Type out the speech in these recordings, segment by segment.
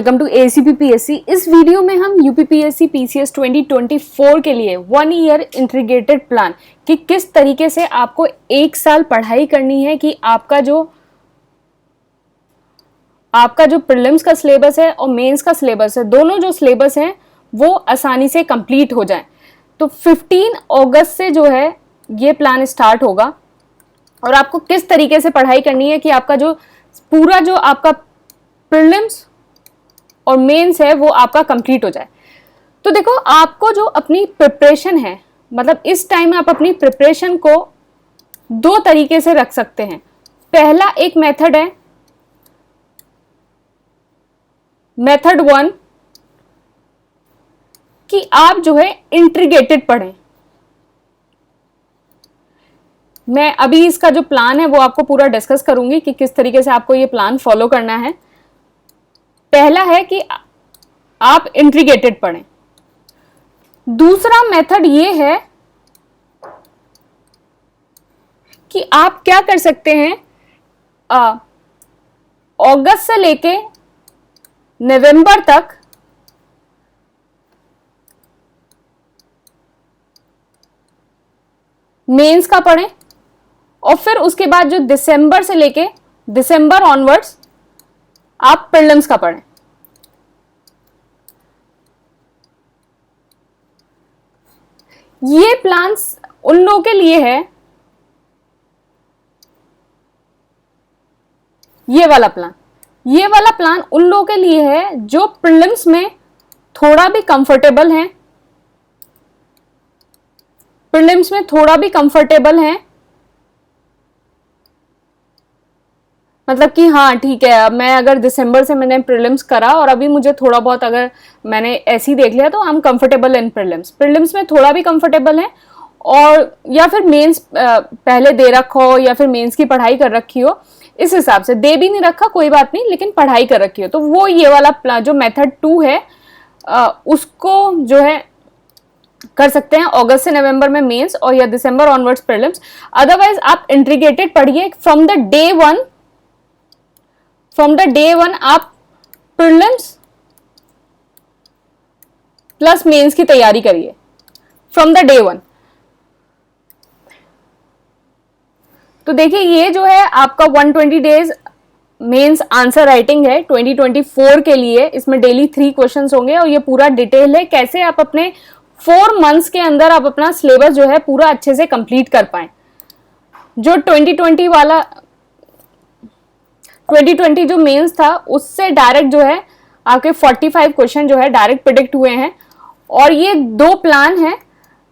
Welcome to ACPPSC। इस video में हम UPPSC PCS 2024 के लिए 1 ईयर इंटीग्रेटेड प्लान कि किस तरीके से आपको 1 साल पढ़ाई करनी है कि आपका जो प्रीलिम्स का सिलेबस है और मेंस का सिलेबस है, दोनों जो सिलेबस हैं वो आसानी से कंप्लीट हो जाए। तो 15 अगस्त से जो है ये प्लान स्टार्ट होगा और आपको किस तरीके से पढ़ाई करनी है कि आपका जो पूरा जो आपका प्रीलिम्स और मेंस है वो आपका कंप्लीट हो जाए। तो देखो, आपको जो अपनी प्रिपरेशन है, मतलब इस टाइम आप अपनी प्रिपरेशन को 2 तरीके से रख सकते हैं। पहला एक मेथड है मेथड 1 कि आप जो है इंटीग्रेटेड पढ़ें। मैं अभी इसका जो प्लान है वो आपको पूरा डिस्कस करूंगी कि किस तरीके से आपको ये प्लान फॉलो करना है। पहला है कि आप इंटीग्रेटेड पढ़ें। दूसरा मेथड ये है कि आप क्या कर सकते हैं, अगस्त से लेके नवंबर तक मेंस का पढ़ें और फिर उसके बाद जो दिसंबर से लेके दिसंबर ऑनवर्ड्स आप प्रीलिम्स का पढ़ें। ये प्लान्स उन लोगों के लिए है, ये वाला प्लान उन लोगों के लिए है जो प्रीलिम्स में थोड़ा भी कंफर्टेबल हैं, मतलब कि हाँ ठीक है, अब मैं अगर दिसंबर से मैंने प्रीलिम्स करा और अभी मुझे थोड़ा बहुत अगर मैंने ऐसे ही देख लिया तो I am comfortable in prelims में थोड़ा भी कंफर्टेबल है, और या फिर मेंस पहले दे रखा हो या फिर मेंस की पढ़ाई कर रखी हो, इस हिसाब से दे भी नहीं रखा कोई बात नहीं, लेकिन पढ़ाई कर रखी हो तो वो ये वाला जो मेथड 2 है उसको जो है कर सकते हैं अगस्त से नवंबर में मेंस और या दिसंबर ऑनवर्ड्स प्रीलिम्स। अदरवाइज आप इंटीग्रेटेड पढ़िए फ्रॉम द डे वन आप प्रीलिम्स प्लस मेंस की तैयारी करिए फ्रॉम द डे 1। तो देखिए, ये जो है आपका 120 डेज मेंस आंसर राइटिंग है 2024 के लिए। इसमें डेली 3 क्वेश्चंस होंगे और ये पूरा डिटेल है कैसे आप अपने 4 मंथ्स के अंदर आप अपना सिलेबस जो है पूरा अच्छे से कंप्लीट कर पाए। जो 2020 जो मेंस था उससे डायरेक्ट जो है आपके 45 क्वेश्चन जो है डायरेक्ट प्रिडिक्ट हुए हैं। और ये 2 प्लान है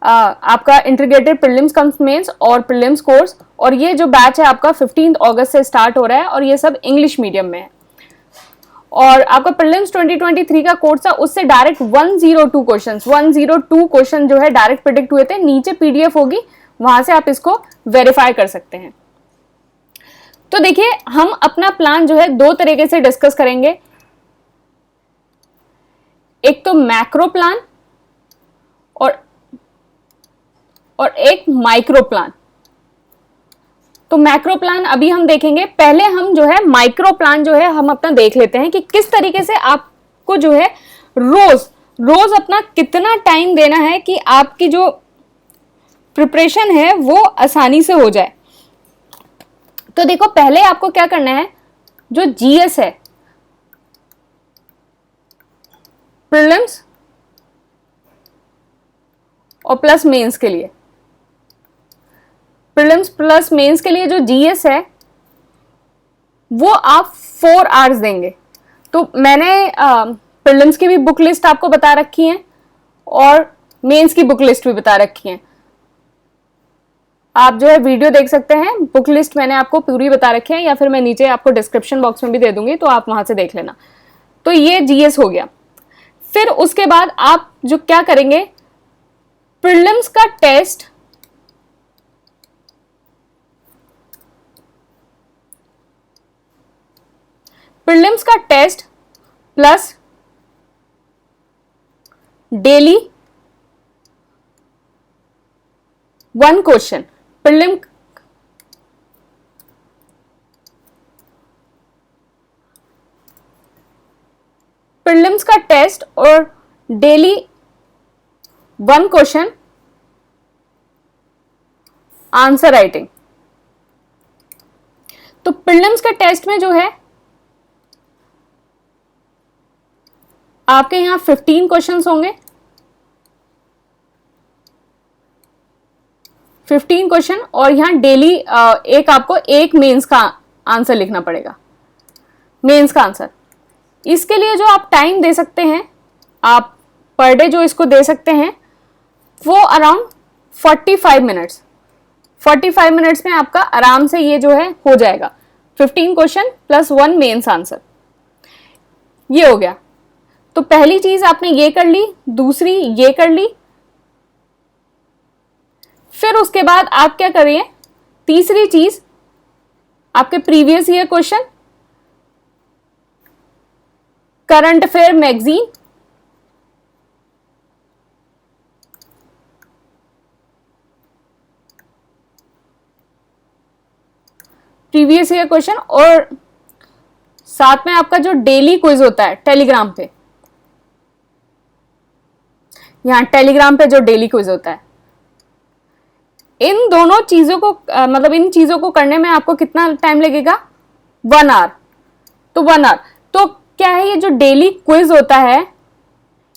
आपका इंटीग्रेटेड प्रीलिम्स कम्स मेंस और प्रीलिम्स कोर्स, और ये जो बैच है आपका 15 अगस्त से स्टार्ट हो रहा है और ये सब इंग्लिश मीडियम में है। और आपका प्रीलिम्स 2023 का कोर्स था उससे डायरेक्ट 102 क्वेश्चन जो है डायरेक्ट प्रिडिक्ट हुए थे। नीचे PDF होगी, वहां से आप इसको वेरीफाई कर सकते हैं। तो देखिए, हम अपना प्लान जो है 2 तरीके से डिस्कस करेंगे, एक तो मैक्रो प्लान और एक माइक्रो प्लान। तो मैक्रो प्लान अभी हम देखेंगे, पहले हम जो है माइक्रो प्लान जो है हम अपना देख लेते हैं कि किस तरीके से आपको जो है रोज अपना कितना टाइम देना है कि आपकी जो प्रिपरेशन है वो आसानी से हो जाए। तो देखो, पहले आपको क्या करना है, जो GS है प्रीलिम्स और प्लस मेंस के लिए, प्रीलिम्स प्लस मेंस के लिए जो GS है वो आप 4 आवर्स देंगे। तो मैंने प्रीलिम्स की भी बुक लिस्ट आपको बता रखी है और मेंस की बुक लिस्ट भी बता रखी है। आप जो है वीडियो देख सकते हैं, बुक लिस्ट मैंने आपको पूरी बता रखी है, या फिर मैं नीचे आपको डिस्क्रिप्शन बॉक्स में भी दे दूंगी तो आप वहां से देख लेना। तो ये GS हो गया। फिर उसके बाद आप जो क्या करेंगे, प्रीलिम्स का test plus daily 1 question prelims का टेस्ट और डेली 1 क्वेश्चन आंसर राइटिंग। तो प्रीलिम्स का टेस्ट में जो है आपके यहां 15 क्वेश्चंस होंगे, 15 क्वेश्चन, और यहां डेली एक आपको एक मेंस का आंसर लिखना पड़ेगा, मेंस का आंसर। इसके लिए जो आप टाइम दे सकते हैं, आप पर डे जो इसको दे सकते हैं वो अराउंड 45 मिनट्स, 45 मिनट्स में आपका आराम से ये जो है हो जाएगा, 15 क्वेश्चन प्लस 1 मेंस आंसर। ये हो गया। तो पहली चीज आपने ये कर ली, दूसरी ये कर ली, फिर उसके बाद आप क्या करिए, तीसरी चीज आपके previous year question, current affair magazine, previous year question, और साथ में आपका जो डेली क्विज होता है टेलीग्राम पे, यहां टेलीग्राम पे जो डेली क्विज होता है, इन दोनों चीजों को मतलब इन चीजों को करने में आपको कितना टाइम लगेगा, 1 आवर। तो 1 आवर। तो क्या है, ये जो डेली क्विज होता है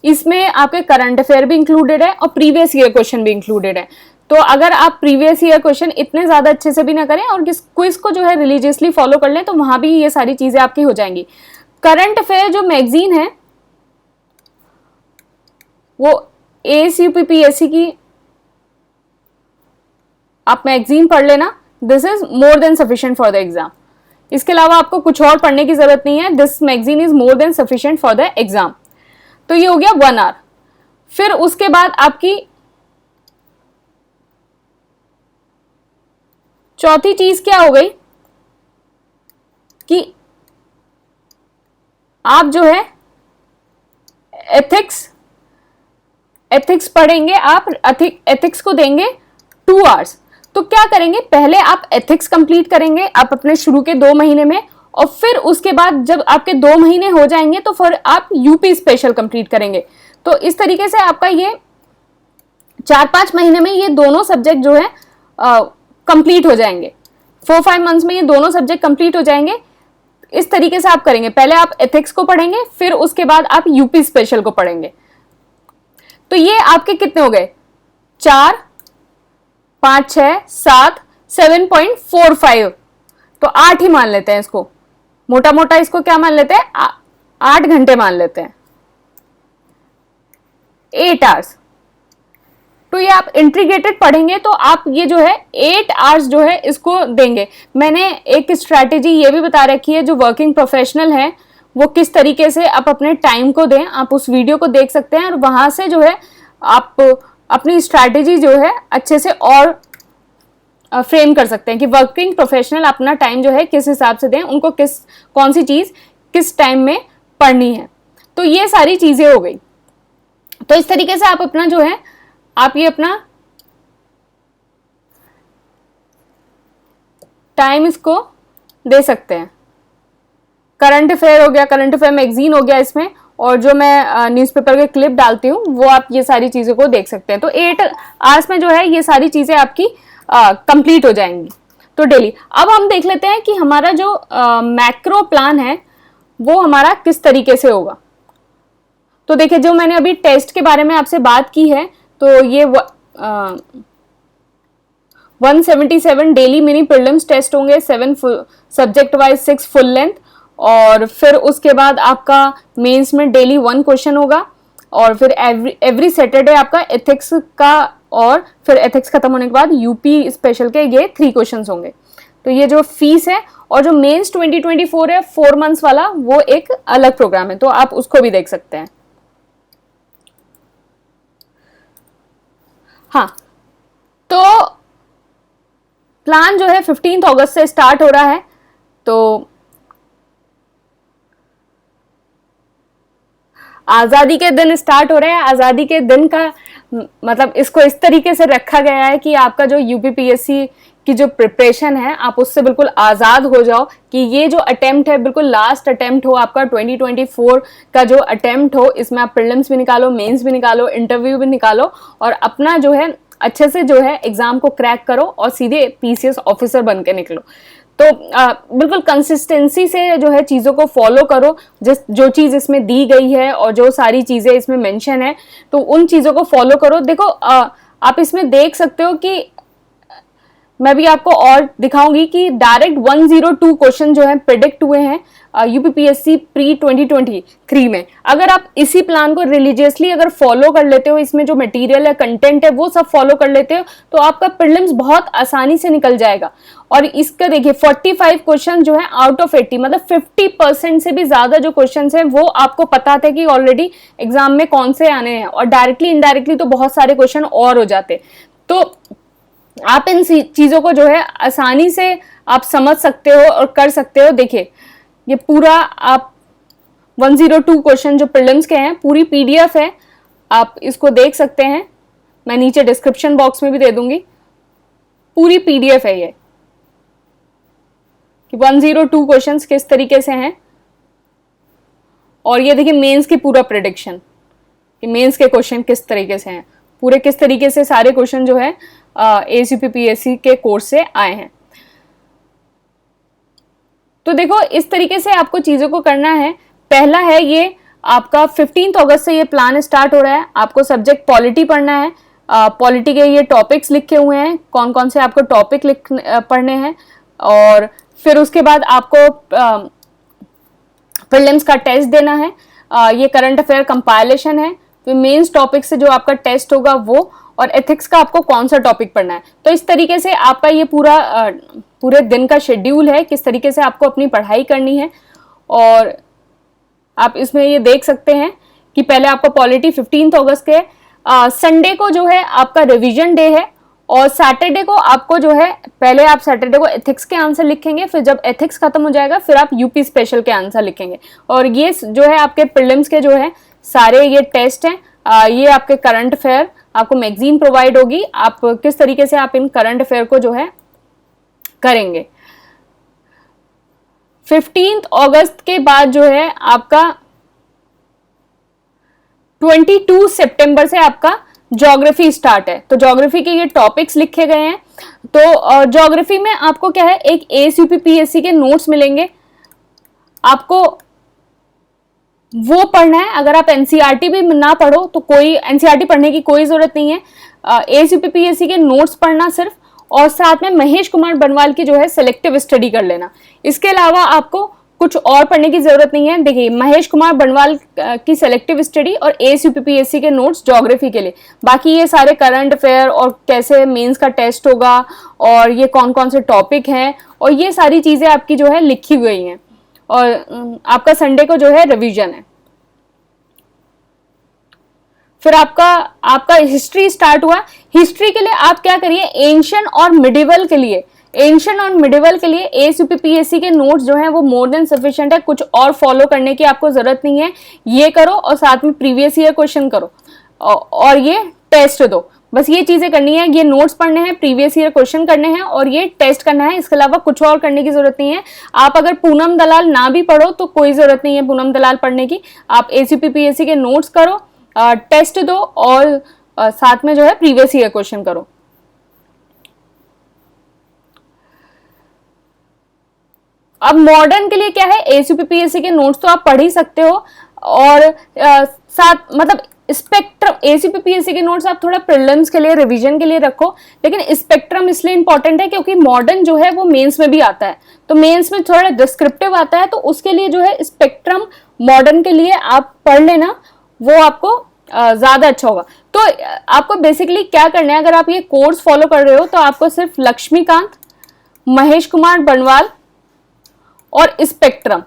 इसमें आपके करंट अफेयर भी इंक्लूडेड है और प्रीवियस ईयर क्वेश्चन भी इंक्लूडेड है। तो अगर आप प्रीवियस ईयर क्वेश्चन इतने ज्यादा अच्छे से भी ना करें और क्विज को जो है रिलीजियसली फॉलो कर लें तो वहां भी ये सारी चीजें आपकी हो जाएंगी। करंट अफेयर जो मैगजीन है वो ASUPPSC की आप मैगजीन पढ़ लेना, this is more than sufficient for the exam. इसके अलावा आपको कुछ और पढ़ने की जरूरत नहीं है, this magazine is more than sufficient for the exam. तो ये हो गया 1 आवर। फिर उसके बाद आपकी चौथी चीज क्या हो गई कि आप जो है एथिक्स पढ़ेंगे, आप एथिक्स को देंगे 2 आवर्स। तो क्या करेंगे, पहले आप एथिक्स कंप्लीट करेंगे आप अपने शुरू के 2 महीने में, और फिर उसके बाद जब आपके 2 महीने हो जाएंगे तो फिर आप यूपी स्पेशल कंप्लीट करेंगे। तो इस तरीके से आपका ये 4-5 महीने में ये दोनों सब्जेक्ट जो है कंप्लीट हो जाएंगे। 4-5 मंथ्स में ये दोनों सब्जेक्ट कंप्लीट हो जाएंगे। इस तरीके से आप करेंगे, पहले आप एथिक्स को पढ़ेंगे, फिर उसके बाद आप यूपी स्पेशल को पढ़ेंगे। तो ये आपके कितने हो गए, 4, 5, 6, 7, 7.45, तो 8 ही मान लेते हैं इसको, मोटा मोटा इसको क्या मान लेते हैं, 8 घंटे मान लेते हैं, 8 आवर्स। तो ये आप इंटीग्रेटेड पढ़ेंगे तो आप ये जो है 8 आवर्स जो है इसको देंगे। मैंने एक स्ट्रैटेजी ये भी बता रखी है, जो वर्किंग प्रोफेशनल है वो किस तरीके से आप अपने टाइम को दें, आप उस वीडियो को देख सकते हैं और वहां से जो है आप अपनी स्ट्रैटेजी जो है अच्छे से और फ्रेम कर सकते हैं कि वर्किंग प्रोफेशनल अपना टाइम जो है किस हिसाब से दें, उनको कौन सी चीज किस टाइम में पढ़नी है। तो ये सारी चीजें हो गई। तो इस तरीके से आप अपना जो है आप ये अपना टाइम इसको दे सकते हैं। करंट अफेयर हो गया, करंट अफेयर मैगजीन हो गया इसमें, और जो मैं न्यूज़पेपर के क्लिप डालती हूँ वो आप ये सारी चीज़ों को देख सकते हैं। तो 8 आवर्स में जो है ये सारी चीज़ें आपकी कंप्लीट हो जाएंगी। तो डेली अब हम देख लेते हैं कि हमारा जो मैक्रो प्लान है वो हमारा किस तरीके से होगा। तो देखिए, जो मैंने अभी टेस्ट के बारे में आपसे बात की है, तो ये 177 डेली मिनी प्रीलिम्स टेस्ट होंगे, 7 सब्जेक्ट वाइज, 6 फुल लेंथ, और फिर उसके बाद आपका मेंस में डेली 1 क्वेश्चन होगा, और फिर एवरी सैटरडे आपका एथिक्स का, और फिर एथिक्स खत्म होने के बाद यूपी स्पेशल के ये 3 क्वेश्चंस होंगे। तो ये जो फीस है, और जो मेंस 2024 है 4 मंथ्स वाला, वो एक अलग प्रोग्राम है, तो आप उसको भी देख सकते हैं। हाँ, तो प्लान जो है 15 अगस्त से स्टार्ट हो रहा है। तो आज़ादी के दिन स्टार्ट हो रहे हैं। आज़ादी के दिन का मतलब इसको इस तरीके से रखा गया है कि आपका जो यूपीपीएससी की जो प्रिपरेशन है आप उससे बिल्कुल आज़ाद हो जाओ, कि ये जो अटेम्प्ट है बिल्कुल लास्ट अटेम्प्ट हो आपका 2024 का जो अटेम्प्ट हो, इसमें आप प्रीलिम्स भी निकालो, मेंस भी निकालो, इंटरव्यू भी निकालो और अपना जो है अच्छे से जो है एग्जाम को क्रैक करो और सीधे पीसीएस ऑफिसर बन के निकलो। तो बिल्कुल कंसिस्टेंसी से जो है चीज़ों को फॉलो करो, जिस जो चीज़ इसमें दी गई है और जो सारी चीज़ें इसमें मेंशन है तो उन चीज़ों को फॉलो करो। देखो आप इसमें देख सकते हो कि मैं भी आपको और दिखाऊंगी कि डायरेक्ट 102 क्वेश्चन जो है प्रिडिक्ट हुए हैं यूपीपीएससी प्री 2023 में। अगर आप इसी प्लान को रिलीजियसली अगर फॉलो कर लेते हो, इसमें जो मटेरियल है, कंटेंट है, वो सब फॉलो कर लेते हो तो आपका प्रीलिम्स बहुत आसानी से निकल जाएगा। और इसका देखिए 45 क्वेश्चन जो है आउट ऑफ 80, मतलब 50% से भी ज्यादा जो क्वेश्चन है वो आपको पता था कि ऑलरेडी एग्जाम में कौन से आने हैं, और डायरेक्टली इनडायरेक्टली तो बहुत सारे क्वेश्चन और हो जाते। तो आप इन चीजों को जो है आसानी से आप समझ सकते हो और कर सकते हो। देखिए ये पूरा आप 102 क्वेश्चन जो प्रीलिम्स के हैं पूरी पीडीएफ है, आप इसको देख सकते हैं, मैं नीचे डिस्क्रिप्शन बॉक्स में भी दे दूंगी। पूरी पीडीएफ है ये कि 102 क्वेश्चंस किस तरीके से हैं। और ये देखिए मेंस की पूरा प्रेडिक्शन कि मेंस के क्वेश्चन किस तरीके से हैं, पूरे किस तरीके से सारे क्वेश्चन जो है एसीपीपीएससी के कोर्स से आए हैं। तो देखो इस तरीके से आपको चीजों को करना है। पहला है ये आपका 15 अगस्त से ये प्लान स्टार्ट हो रहा है। आपको सब्जेक्ट पॉलिटी पढ़ना है। पॉलिटी के ये टॉपिक्स लिखे हुए हैं, कौन कौन से आपको टॉपिक पढ़ने हैं। और फिर उसके बाद आपको प्रीलिम्स का टेस्ट देना है। ये करंट अफेयर कंपाइलेशन है। फिर मेंस टॉपिक से जो आपका टेस्ट होगा वो, और एथिक्स का आपको कौन सा टॉपिक पढ़ना है। तो इस तरीके से आपका ये पूरे दिन का शेड्यूल है, किस तरीके से आपको अपनी पढ़ाई करनी है। और आप इसमें ये देख सकते हैं कि पहले आपको पॉलिटी 15 अगस्त के संडे को जो है आपका रिवीजन डे है, और सैटरडे को आपको जो है पहले आप सैटरडे को एथिक्स के आंसर लिखेंगे, फिर जब एथिक्स खत्म हो जाएगा फिर आप यूपी स्पेशल के आंसर लिखेंगे। और ये जो है आपके प्रीलिम्स के जो है सारे ये टेस्ट हैं। ये आपके करंट अफेयर, आपको मैगजीन प्रोवाइड होगी, आप किस तरीके से आप इन करंट अफेयर को जो है करेंगे। 15 अगस्त के बाद जो है आपका 22 सितंबर से आपका ज्योग्राफी स्टार्ट है। तो ज्योग्राफी के ये टॉपिक्स लिखे गए हैं। तो ज्योग्राफी में आपको क्या है, एक एएसयूपीपीएससी के नोट्स मिलेंगे, आपको वो पढ़ना है। अगर आप एनसीईआरटी भी ना पढ़ो तो कोई एनसीईआरटी पढ़ने की कोई जरूरत नहीं है, एएसयूपीपीएससी के नोट्स पढ़ना सिर्फ, और साथ में महेश कुमार बनवाल की जो है सिलेक्टिव स्टडी कर लेना। इसके अलावा आपको कुछ और पढ़ने की जरूरत नहीं है। देखिए महेश कुमार बनवाल की सिलेक्टिव स्टडी और एएसयूपीपीएससी के नोट्स ज्योग्राफी के लिए, बाकी ये सारे करंट अफेयर और कैसे मेंस का टेस्ट होगा और ये कौन कौन से टॉपिक हैं और ये सारी चीजें आपकी जो है लिखी हुई हैं। और आपका संडे को जो है रिवीजन है। फिर आपका हिस्ट्री स्टार्ट हुआ। हिस्ट्री के लिए आप क्या करिए, एंशियंट और मिडिवल के लिए, एंशियंट और मिडिवल के लिए एएसयूपीपीएससी के नोट्स जो हैं वो मोर देन सफिशिएंट है, कुछ और फॉलो करने की आपको जरूरत नहीं है। ये करो और साथ में प्रीवियस ईयर क्वेश्चन करो और ये टेस्ट दो, बस ये चीजें करनी है। ये नोट्स पढ़ने हैं, प्रीवियस ईयर क्वेश्चन करने हैं और ये टेस्ट करना है। इसके अलावा कुछ और करने की जरूरत नहीं है। आप अगर पूनम दलाल ना भी पढ़ो तो कोई जरूरत नहीं है पूनम दलाल पढ़ने की। आप एएसयूपीपीएससी के नोट्स करो, टेस्ट दो और साथ में जो है प्रीवियस ईयर क्वेश्चन करो। अब मॉडर्न के लिए क्या है, एएसयूपीपीएससी के नोट्स तो आप पढ़ ही सकते हो, और साथ मतलब स्पेक्ट्रम, एसीपीपीएससी के नोट्स आप थोड़ा प्रीलिम्स के लिए रिवीजन के लिए रखो, लेकिन स्पेक्ट्रम इसलिए इंपॉर्टेंट है क्योंकि मॉडर्न जो है वो मेंस में भी आता है, तो मेंस में थोड़ा डिस्क्रिप्टिव आता है, तो उसके लिए जो है स्पेक्ट्रम मॉडर्न के लिए आप पढ़ लेना, वो आपको ज्यादा अच्छा होगा। तो आपको बेसिकली क्या करना है, अगर आप ये कोर्स फॉलो कर रहे हो तो आपको सिर्फ लक्ष्मीकांत, महेश कुमार बनवाल और स्पेक्ट्रम,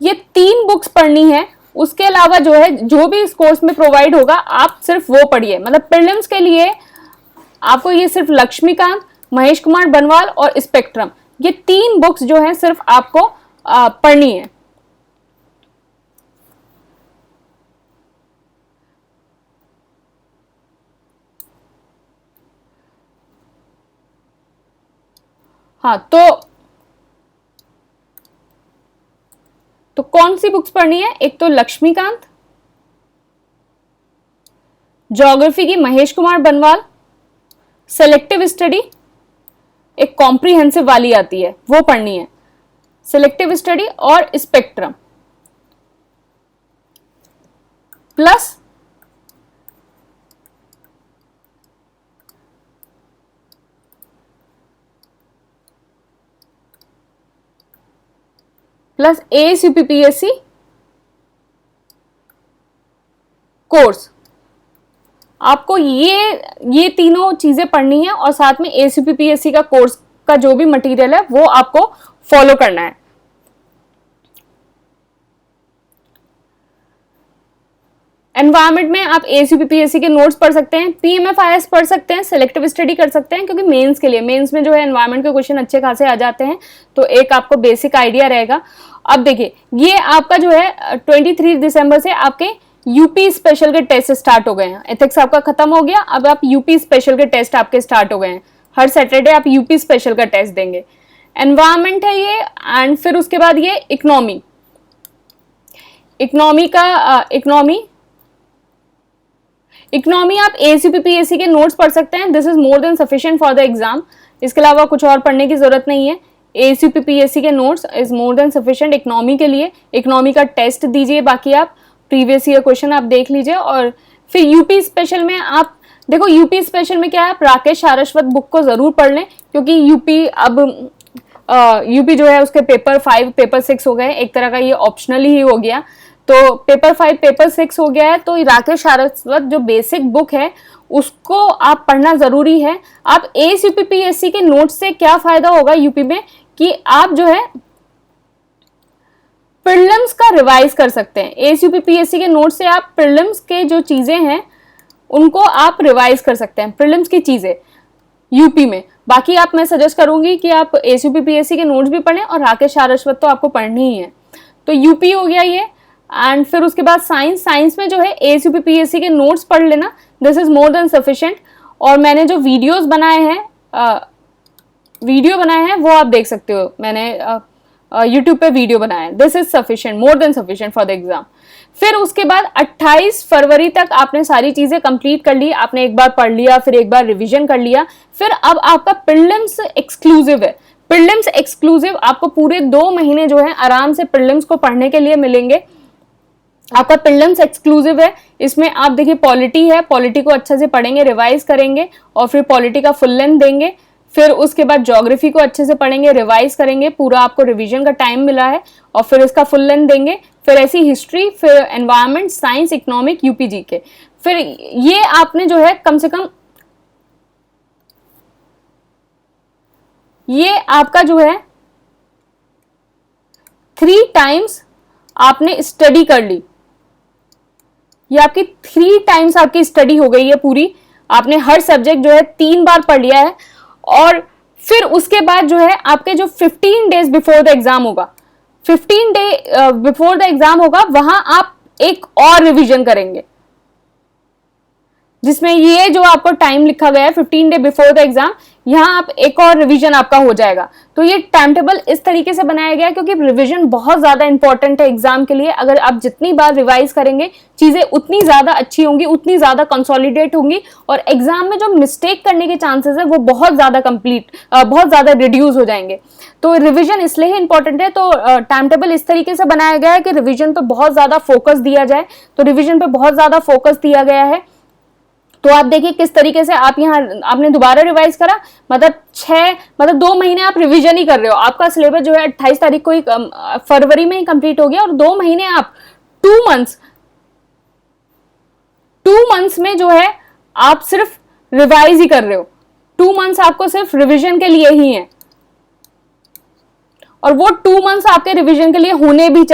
ये 3 बुक्स पढ़नी है। उसके अलावा जो है जो भी इस कोर्स में प्रोवाइड होगा आप सिर्फ वो पढ़िए। मतलब प्रीलिम्स के लिए आपको ये सिर्फ लक्ष्मीकांत, महेश कुमार बनवाल और स्पेक्ट्रम, ये 3 बुक्स जो है सिर्फ आपको पढ़नी है। हाँ, तो कौन सी बुक्स पढ़नी है? एक तो लक्ष्मीकांत, ज्योग्राफी की महेश कुमार बनवाल, सेलेक्टिव स्टडी एक कॉम्प्रिहेंसिव वाली आती है वो पढ़नी है, सेलेक्टिव स्टडी और स्पेक्ट्रम, प्लस ASUPPSC कोर्स। आपको ये तीनों चीजें पढ़नी है और साथ में ASUPPSC का कोर्स का जो भी मटेरियल है वो आपको फॉलो करना है। एनवायरमेंट में आप ASUPPSC के नोट्स पढ़ सकते हैं, PMFIS पढ़ सकते हैं, सेलेक्टिव स्टडी कर सकते हैं, क्योंकि मेंस के लिए, मेंस में जो है एनवायरमेंट के क्वेश्चन अच्छे खासे आ जाते हैं, तो एक आपको बेसिक आइडिया रहेगा। अब देखिए, ये आपका जो है 23 दिसंबर से आपके यूपी स्पेशल के टेस्ट स्टार्ट हो गए हैं। एथिक्स आपका खत्म हो गया, अब आप यूपी स्पेशल के टेस्ट आपके स्टार्ट हो गए हैं। हर सैटरडे आप यूपी स्पेशल का टेस्ट देंगे। एनवायरमेंट है ये, एंड फिर उसके बाद ये इकोनॉमी आप ASUPPSC के नोट्स पढ़ सकते हैं। This is more than sufficient for the exam. इसके अलावा कुछ और पढ़ने की जरूरत नहीं है। ASUPPSC के notes is more than sufficient economy के लिए। इकोनॉमी का टेस्ट दीजिए, बाकी आप प्रीवियस ईयर क्वेश्चन आप देख लीजिए। और फिर यूपी स्पेशल में आप देखो, यूपी स्पेशल में क्या है, आप राकेश सारस्वत बुक को जरूर पढ़ लें, क्योंकि यूपी जो है उसके पेपर 5 पेपर 6 हो गए, एक तरह का ये ऑप्शनल ही हो गया। तो पेपर 5 पेपर 6 हो गया है, तो राकेश सारस्वत जो बेसिक बुक है उसको आप पढ़ना जरूरी है। आप ASUPPSC के नोट्स से क्या फायदा होगा यूपी में, कि आप जो है प्रीलिम्स का रिवाइज कर सकते हैं। ASUPPSC के नोट्स से आप प्रीलिम्स के जो चीजें हैं उनको आप रिवाइज कर सकते हैं, प्रीलिम्स की चीजें यूपी में। बाकी आप, मैं सजेस्ट करूंगी कि आप ASUPPSC के नोट्स भी पढ़ें और राकेश सारस्वत तो आपको पढ़नी ही है। तो यूपी हो गया ये, एंड फिर उसके बाद साइंस में जो है ASUPPSC के नोट्स पढ़ लेना, this is more than sufficient. और मैंने जो वीडियो बनाए हैं वो आप देख सकते हो, मैंने यूट्यूब पे वीडियो बनाया है। This is sufficient, more than sufficient for the exam. फिर उसके बाद 28 फरवरी तक आपने सारी चीजें कंप्लीट कर ली, आपने एक बार पढ़ लिया, फिर एक बार रिवीजन कर लिया। फिर अब आपका प्रीलिम्स एक्सक्लूसिव है। प्रीलिम्स एक्सक्लूसिव आपको पूरे 2 महीने जो है आराम से प्रीलिम्स को पढ़ने के लिए मिलेंगे। आपका प्रीलिम्स एक्सक्लूसिव है, इसमें आप देखिए पॉलिटी है, पॉलिटी को अच्छे से पढ़ेंगे, रिवाइज करेंगे और फिर पॉलिटी का फुल लेंथ देंगे। फिर उसके बाद ज्योग्राफी को अच्छे से पढ़ेंगे, रिवाइज करेंगे, पूरा आपको रिवीजन का टाइम मिला है, और फिर इसका फुल लेंथ देंगे। फिर ऐसी हिस्ट्री, फिर एनवायरमेंट, साइंस, इकोनॉमिक, यूपीजी के। फिर ये आपने जो है कम से कम, ये आपका जो है 3 टाइम्स आपने स्टडी कर ली। ये आपकी 3 टाइम्स आपकी स्टडी हो गई है पूरी। आपने हर सब्जेक्ट जो है 3 बार पढ़ लिया है। और फिर उसके बाद जो है आपके जो 15 डेज बिफोर द एग्जाम होगा, 15 डे बिफोर द एग्जाम होगा, वहां आप एक और रिवीजन करेंगे, जिसमें ये जो आपको टाइम लिखा गया है 15 डे बिफोर द एग्जाम, यहाँ आप एक और रिवीजन आपका हो जाएगा। तो ये टाइम टेबल इस तरीके से बनाया गया है, क्योंकि रिवीजन बहुत ज्यादा इंपॉर्टेंट है एग्जाम के लिए। अगर आप जितनी बार रिवाइज करेंगे, चीजें उतनी ज्यादा अच्छी होंगी, उतनी ज्यादा कंसोलिडेट होंगी, और एग्जाम में जो मिस्टेक करने के चांसेस है वो बहुत ज्यादा रिड्यूस हो जाएंगे। तो रिवीजन इसलिए ही इंपॉर्टेंट है। तो टाइम टेबल इस तरीके से बनाया गया है कि रिवीजन पर बहुत ज्यादा फोकस दिया जाए। तो रिवीजन पर बहुत ज्यादा फोकस दिया गया है। तो आप देखिए किस तरीके से आप यहाँ आपने दोबारा रिवाइज करा, मतलब 2 महीने आप रिवीजन ही कर रहे हो। आपका सिलेबस जो है 28 तारीख को ही फरवरी में ही कंप्लीट हो गया, और 2 महीने आप 2 मंथ्स में जो है आप सिर्फ रिवाइज ही कर रहे हो। 2 मंथ्स आपको सिर्फ रिवीजन के लिए ही है, और वो 2 मंथ्स आपके रिवीजन के लिए होने भी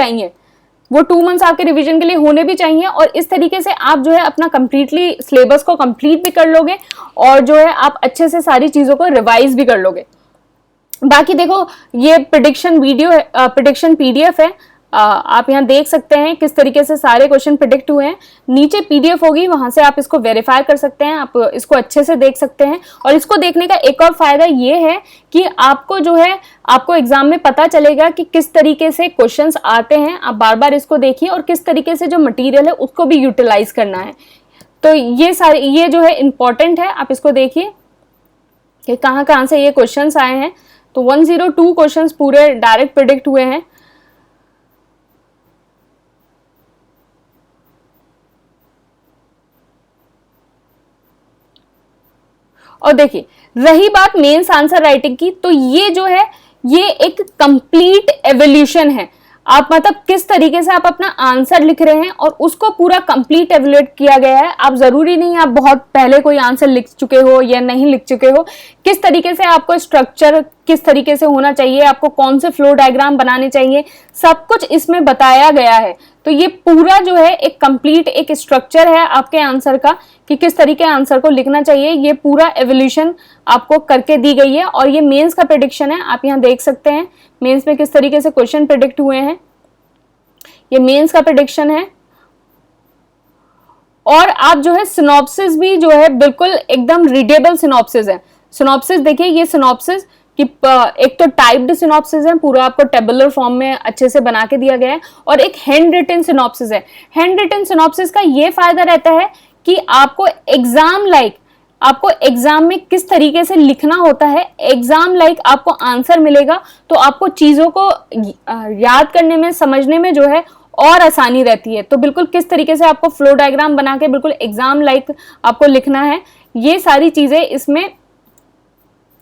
चाहिए। और इस तरीके से आप जो है अपना कंप्लीटली सिलेबस को कंप्लीट भी कर लोगे, और जो है आप अच्छे से सारी चीजों को रिवाइज भी कर लोगे। बाकी देखो, ये प्रेडिक्शन PDF है, आप यहाँ देख सकते हैं किस तरीके से सारे क्वेश्चन प्रिडिक्ट हुए हैं। नीचे पीडीएफ होगी, वहां से आप इसको वेरीफाई कर सकते हैं, आप इसको अच्छे से देख सकते हैं। और इसको देखने का एक और फायदा ये है कि आपको जो है आपको एग्जाम में पता चलेगा कि किस तरीके से क्वेश्चंस आते हैं। आप बार बार इसको देखिए और किस तरीके से जो मटेरियल है उसको भी यूटिलाइज करना है। तो ये जो है इंपॉर्टेंट है, आप इसको देखिए कि कहाँ से ये क्वेश्चंस आए हैं। तो 102 क्वेश्चंस पूरे डायरेक्ट प्रिडिक्ट हुए हैं। और देखिए रही बात मेंस आंसर राइटिंग की, तो ये जो है ये एक कंप्लीट एवोल्यूशन है। आप मतलब किस तरीके से आप अपना आंसर लिख रहे हैं और उसको पूरा कंप्लीट एवोल्यूट किया गया है। आप जरूरी नहीं आप बहुत पहले कोई आंसर लिख चुके हो या नहीं लिख चुके हो, किस तरीके से आपको स्ट्रक्चर किस तरीके से होना चाहिए, आपको कौन से फ्लो डायग्राम बनाने चाहिए, सब कुछ इसमें बताया गया है। तो ये पूरा जो है एक कंप्लीट एक स्ट्रक्चर है आपके आंसर का कि किस तरीके आंसर को लिखना चाहिए। ये पूरा एवोल्यूशन आपको करके दी गई है। और ये मेंस का प्रेडिक्शन है, आप यहाँ देख सकते हैं मेंस में किस तरीके से क्वेश्चन प्रेडिक्ट हुए हैं। ये मेंस का प्रेडिक्शन है। और आप जो है सिनॉप्सिस भी जो है बिल्कुल एकदम रीडेबल सिनॉप्सिस है। सिनॉप्सिस देखिए, ये सिनॉप्सिस कि एक तो टाइप्ड सिनॉप्सिस है, पूरा आपको टेबुलर फॉर्म में अच्छे से बना के दिया गया है, और एक हैंड रिटन सिनॉप्सिस है। हैंड रिटन सिनॉप्सिस का ये फायदा रहता है कि आपको आपको एग्जाम में किस तरीके से लिखना होता है, एग्जाम आपको आंसर मिलेगा, तो आपको चीजों को याद करने में समझने में जो है और आसानी रहती है। तो बिल्कुल किस तरीके से आपको फ्लो डायग्राम बना के बिल्कुल एग्जाम आपको लिखना है, ये सारी चीजें इसमें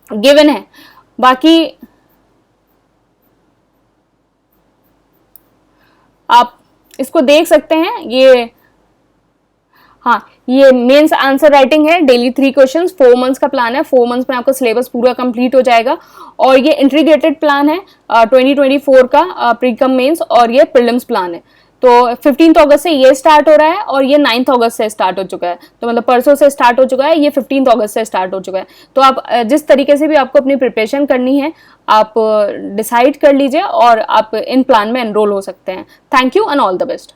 गिवन है। बाकी आप इसको देख सकते हैं। ये मेंस आंसर राइटिंग है, डेली 3 क्वेश्चंस, 4 मंथ्स का प्लान है। 4 मंथ्स में आपका सिलेबस पूरा कंप्लीट हो जाएगा। और ये इंटीग्रेटेड प्लान है 2024 का प्रीकम मेंस, और ये प्रीलिम्स प्लान है। तो 15 अगस्त से ये स्टार्ट हो रहा है और ये 9 अगस्त से स्टार्ट हो चुका है। तो मतलब परसों से स्टार्ट हो चुका है, ये 15 अगस्त से स्टार्ट हो चुका है। तो आप जिस तरीके से भी आपको अपनी प्रिपरेशन करनी है आप डिसाइड कर लीजिए और आप इन प्लान में एनरोल हो सकते हैं। Thank you and all the best.